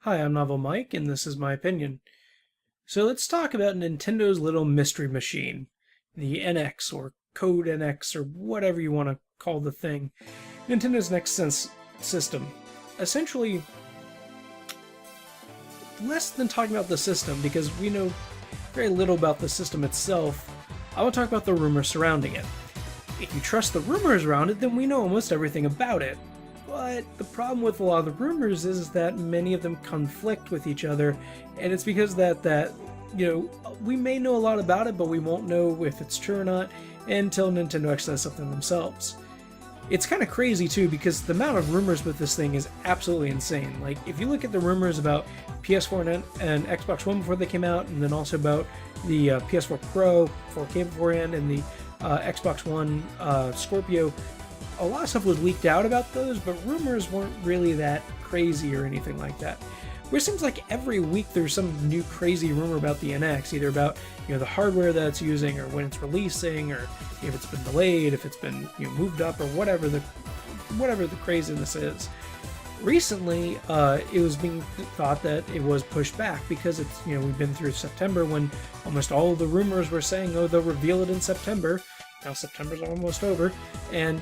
Hi, I'm Novel Mike, and this is my opinion. So let's talk about Nintendo's little mystery machine, the NX or Code NX or whatever you want to call the thing. Nintendo's Next Sense system. Essentially, less than talking about the system because we know very little about the system itself. I want to talk about the rumors surrounding it. If you trust the rumors around it, then we know almost everything about it. But the problem with a lot of the rumors is that many of them conflict with each other, and it's because we may know a lot about it, but we won't know if it's true or not until Nintendo actually says something themselves. It's kind of crazy too because the amount of rumors with this thing is absolutely insane. Like if you look at the rumors about PS4 and Xbox One before they came out, and then also about the PS4 Pro 4K beforehand and the Xbox One Scorpio, a lot of stuff was leaked out about those, but rumors weren't really that crazy or anything like that. Where it seems like every week there's some new crazy rumor about the NX, either about the hardware that it's using, or when it's releasing, or if it's been delayed, if it's been moved up, or whatever the craziness is. Recently, it was being thought that it was pushed back because it's we've been through September when almost all of the rumors were saying, oh, they'll reveal it in September. Now September's almost over, and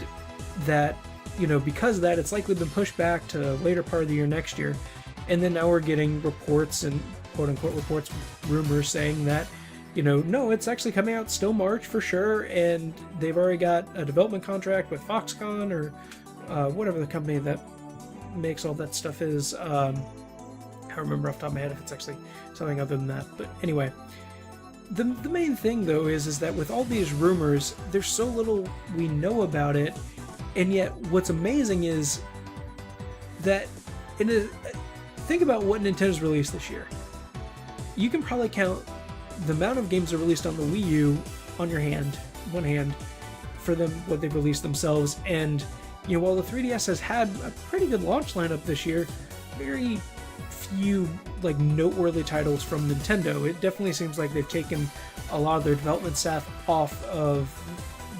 that because of that, it's likely been pushed back to later part of the year next year. And then now we're getting reports and quote-unquote reports, rumors saying that, no, it's actually coming out still March for sure, and they've already got a development contract with Foxconn or whatever the company that makes all that stuff is. I don't remember off the top of my head if it's actually something other than that. But anyway, the main thing, though, is that with all these rumors, there's so little we know about it, and yet what's amazing is that think about what Nintendo's released this year. You can probably count the amount of games that are released on the Wii U on one hand, for them, what they've released themselves. And, while the 3DS has had a pretty good launch lineup this year, very few, noteworthy titles from Nintendo. It definitely seems like they've taken a lot of their development staff off of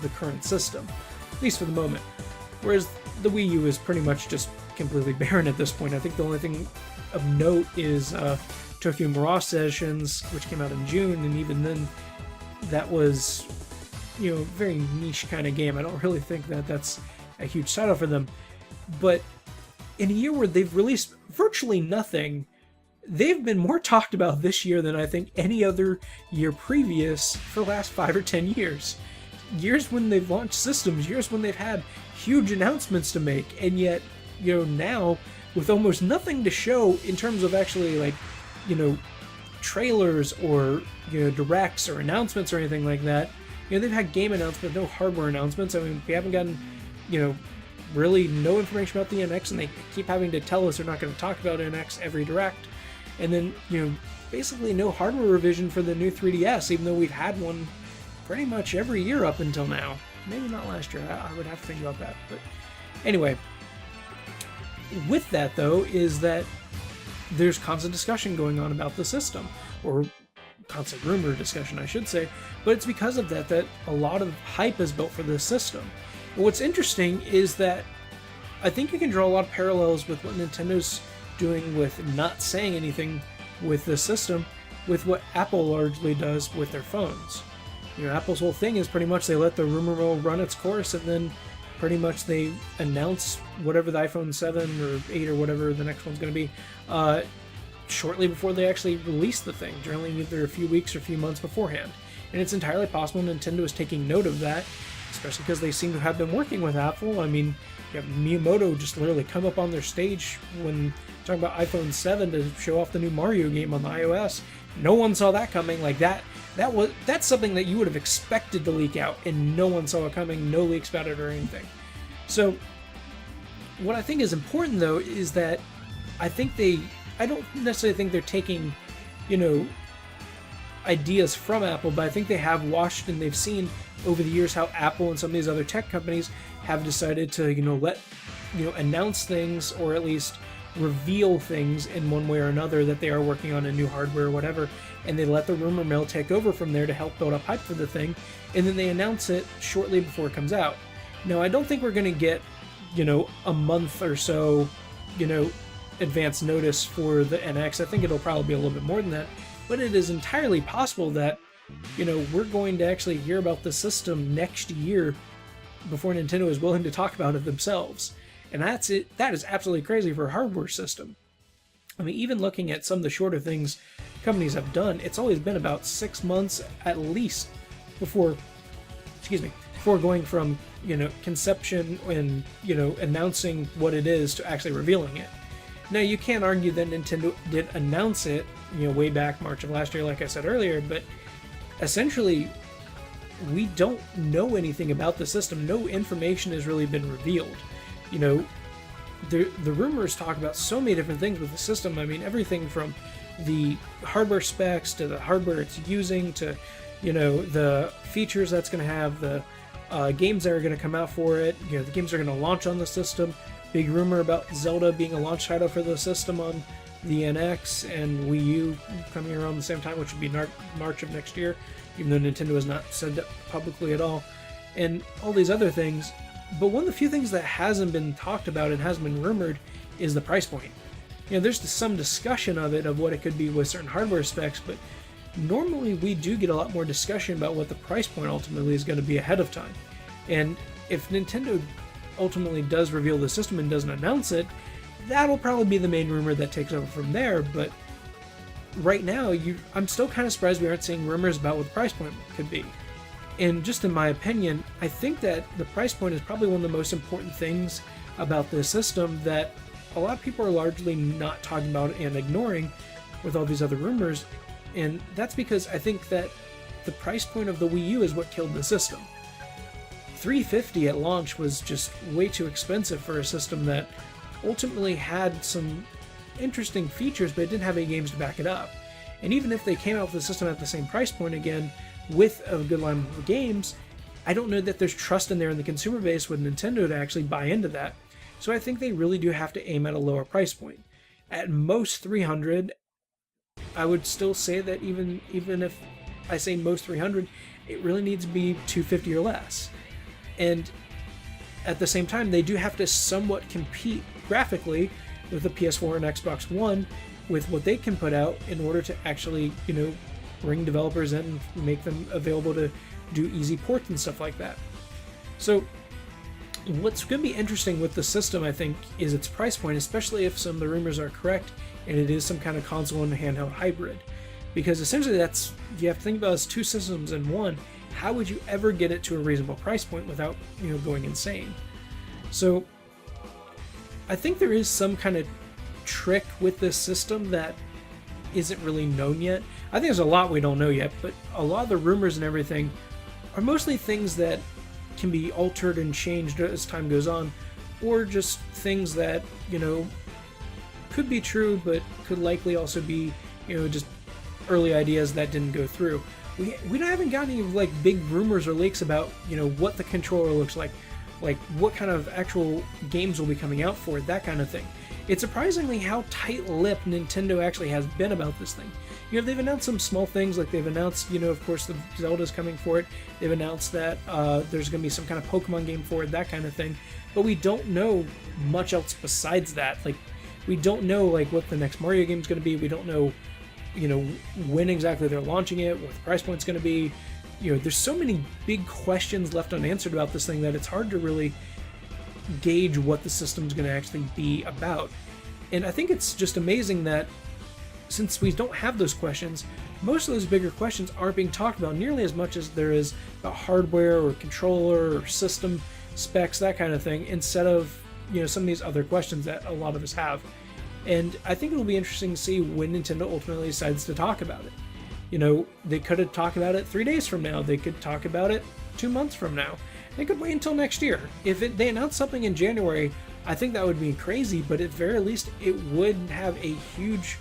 the current system, at least for the moment. Whereas the Wii U is pretty much just completely barren at this point. I think the only thing of note is Tokyo Mirage Sessions, which came out in June, and even then, that was, a very niche kind of game. I don't really think that that's a huge title for them. But in a year where they've released virtually nothing, they've been more talked about this year than I think any other year previous for the last 5 or 10 years. Years when they've launched systems, years when they've had huge announcements to make, and yet, now with almost nothing to show in terms of actually trailers or directs or announcements or anything like that. They've had game announcements, no hardware announcements. I mean, we haven't gotten really no information about the NX, and they keep having to tell us they're not going to talk about NX every direct. And then basically no hardware revision for the new 3DS, even though we've had one pretty much every year up until now. Maybe not last year. I would have to think about that. But anyway, with that, though, is that there's constant discussion going on about the system, or constant rumor discussion, I should say, but it's because of that a lot of hype is built for this system. And what's interesting is that I think you can draw a lot of parallels with what Nintendo's doing with not saying anything with the system, with what Apple largely does with their phones. Apple's whole thing is pretty much they let the rumor mill run its course, and then pretty much they announce whatever the iPhone 7 or 8 or whatever the next one's going to be shortly before they actually release the thing, generally either a few weeks or a few months beforehand. And it's entirely possible Nintendo is taking note of that, especially because they seem to have been working with Apple. I mean, you have Miyamoto just literally come up on their stage when talking about iPhone 7 to show off the new Mario game on the iOS. No one saw that coming. That's something that you would have expected to leak out, and no one saw it coming, no leaks about it or anything. So what I think is important, though, is that I don't necessarily think they're taking, ideas from Apple, but I think they have watched and they've seen over the years how Apple and some of these other tech companies have decided to, announce things, or at least reveal things in one way or another that they are working on a new hardware or whatever, and they let the rumor mill take over from there to help build up hype for the thing, and then they announce it shortly before it comes out. Now, I don't think we're going to get, a month or so, advance notice for the NX. I think it'll probably be a little bit more than that, but it is entirely possible that, we're going to actually hear about the system next year before Nintendo is willing to talk about it themselves. And that's it. That is absolutely crazy for a hardware system. I mean, even looking at some of the shorter things companies have done, it's always been about 6 months at least before going from, conception and, announcing what it is to actually revealing it. Now, you can't argue that Nintendo did announce it, way back March of last year, like I said earlier, but essentially, we don't know anything about the system. No information has really been revealed. The rumors talk about so many different things with the system. I mean, everything from the hardware specs to the hardware it's using to, the features that's going to have, the games that are going to come out for it, the games that are going to launch on the system. Big rumor about Zelda being a launch title for the system on the NX and Wii U coming around the same time, which would be March of next year, even though Nintendo has not said that publicly at all, and all these other things. But one of the few things that hasn't been talked about and hasn't been rumored is the price point. There's some discussion of it, of what it could be with certain hardware specs, but normally we do get a lot more discussion about what the price point ultimately is going to be ahead of time. And if Nintendo ultimately does reveal the system and doesn't announce it, that'll probably be the main rumor that takes over from there. But right now, I'm still kind of surprised we aren't seeing rumors about what the price point could be. And just in my opinion, I think that the price point is probably one of the most important things about this system that a lot of people are largely not talking about and ignoring with all these other rumors. And that's because I think that the price point of the Wii U is what killed the system. $350 at launch was just way too expensive for a system that ultimately had some interesting features, but it didn't have any games to back it up. And even if they came out with the system at the same price point again, with a good line of games, I don't know that there's trust in there in the consumer base with Nintendo to actually buy into that. So I think they really do have to aim at a lower price point. At most $300, I would still say that even if I say most $300, it really needs to be $250 or less. And at the same time, they do have to somewhat compete graphically with the PS4 and Xbox One with what they can put out in order to actually, bring developers in and make them available to do easy ports and stuff like that. So what's going to be interesting with the system, I think, is its price point, especially if some of the rumors are correct and it is some kind of console and handheld hybrid. Because essentially you have to think about it as two systems in one. How would you ever get it to a reasonable price point without, going insane? So I think there is some kind of trick with this system that isn't really known yet. I think there's a lot we don't know yet, but a lot of the rumors and everything are mostly things that can be altered and changed as time goes on, or just things that, could be true, but could likely also be, just early ideas that didn't go through. We haven't got any big rumors or leaks about, what the controller looks like what kind of actual games will be coming out for it, that kind of thing. It's surprisingly how tight-lipped Nintendo actually has been about this thing. They've announced some small things, like they've announced, of course, the Zelda's coming for it. They've announced that there's going to be some kind of Pokemon game for it, that kind of thing. But we don't know much else besides that. We don't know, what the next Mario game is going to be. We don't know, when exactly they're launching it, what the price point's going to be. There's so many big questions left unanswered about this thing that it's hard to really gauge what the system's going to actually be about. And I think it's just amazing that since we don't have those questions, most of those bigger questions aren't being talked about nearly as much as there is about hardware or controller or system specs, that kind of thing, instead of some of these other questions that a lot of us have. And I think it'll be interesting to see when Nintendo ultimately decides to talk about it. They could have talked about it 3 days from now. They could talk about it 2 months from now. They could wait until next year. If they announce something in January, I think that would be crazy, but at very least, it would have a huge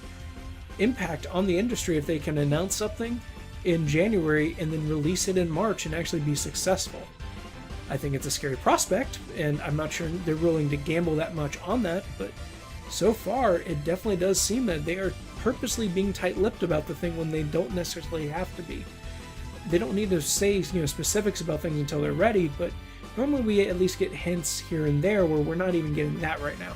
impact on the industry if they can announce something in January and then release it in March and actually be successful. I think it's a scary prospect, and I'm not sure they're willing to gamble that much on that, but so far, it definitely does seem that they are purposely being tight-lipped about the thing when they don't necessarily have to be. They don't need to say, specifics about things until they're ready, but normally we at least get hints here and there where we're not even getting that right now.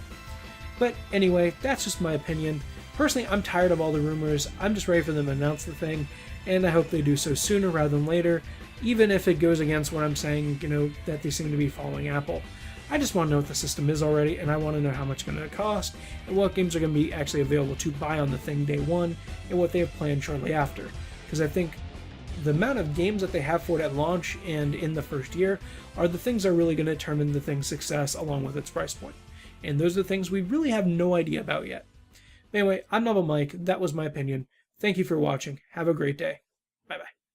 But anyway, that's just my opinion. Personally, I'm tired of all the rumors. I'm just ready for them to announce the thing, and I hope they do so sooner rather than later, even if it goes against what I'm saying, that they seem to be following Apple. I just want to know what the system is already, and I want to know how much it's going to cost, and what games are going to be actually available to buy on the thing day one, and what they have planned shortly after. Because I think the amount of games that they have for it at launch and in the first year are the things that are really going to determine the thing's success along with its price point. And those are the things we really have no idea about yet. Anyway, I'm Novel Mike. That was my opinion. Thank you for watching. Have a great day. Bye bye.